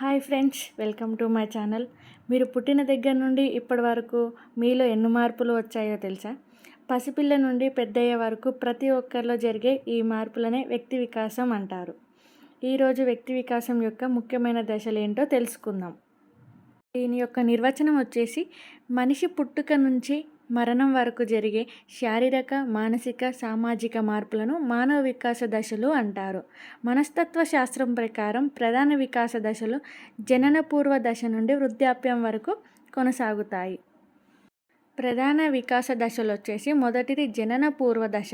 Hi friends, welcome to my channel. మీరు పుట్టిన దగ్గర నుండి ఇప్పటి వరకు మీలో ఎన్ని మార్పులు వచ్చాయో తెలుసా? పసిపిల్ల నుండి పెద్దయ్యే వరకు ప్రతి ఒక్కరిలో జరిగే ఈ మార్పులనే వ్యక్తి వికాసం అంటారు. ఈరోజు వ్యక్తి వికాసం యొక్క ముఖ్యమైన దశలు ఏంటో తెలుసుకుందాం. దీని యొక్క నిర్వచనం వచ్చేసి, మనిషి పుట్టుక నుంచి మరణం వరకు జరిగే శారీరక, మానసిక, సామాజిక మార్పులను మానవ వికాస దశలు అంటారు. మనస్తత్వ శాస్త్రం ప్రకారం ప్రధాన వికాస దశలు జనన పూర్వ దశ నుండి వృద్ధాప్యం వరకు కొనసాగుతాయి. ప్రధాన వికాస దశలు వచ్చేసి, మొదటిది జనన పూర్వ దశ.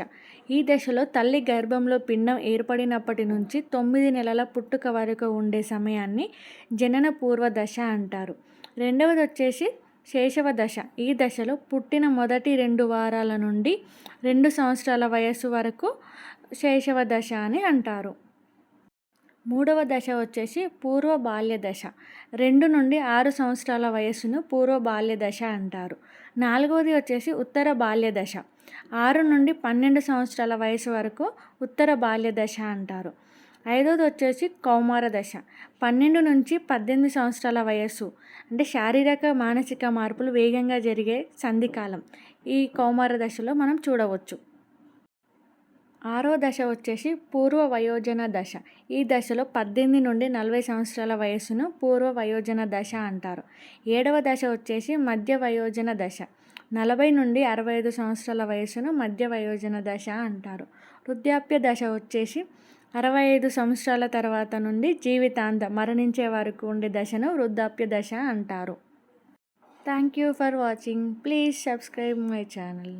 ఈ దశలో తల్లి గర్భంలో పిండం ఏర్పడినప్పటి నుంచి 9 నెలల పుట్టుక వరకు ఉండే సమయాన్ని జనన పూర్వ దశ అంటారు. రెండవది వచ్చేసి శైశవ దశ. ఈ దశలో పుట్టిన మొదటి 2 వారాల నుండి 2 సంవత్సరాల వయస్సు వరకు శైశవ దశ అని అంటారు. మూడవ దశ వచ్చేసి పూర్వ బాల్య దశ. 2 నుండి 6 సంవత్సరాల వయస్సును పూర్వ బాల్య దశ అంటారు. నాలుగవది వచ్చేసి ఉత్తర బాల్య దశ. 6 నుండి 12 సంవత్సరాల వయసు వరకు ఉత్తర బాల్య దశ అంటారు. ఐదవది వచ్చేసి కౌమార దశ. 12 నుంచి 18 సంవత్సరాల వయస్సు, అంటే శారీరక, మానసిక మార్పులు వేగంగా జరిగే సంధికాలం ఈ కౌమార దశలో మనం చూడవచ్చు. ఆరో దశ వచ్చేసి పూర్వ వయోజన దశ. ఈ దశలో 18 నుండి 40 సంవత్సరాల వయస్సును పూర్వ వయోజన దశ అంటారు. ఏడవ దశ వచ్చేసి మధ్య వయోజన దశ. 40 నుండి 65 సంవత్సరాల వయస్సును మధ్య వయోజన దశ అంటారు. వృద్ధాప్య దశ వచ్చేసి 65 సంవత్సరాల తర్వాత నుండి జీవితాంతం మరణించే వరకు ఉండే దశను వృద్ధాప్య దశ అంటారు. Thank you for watching. Please subscribe my channel.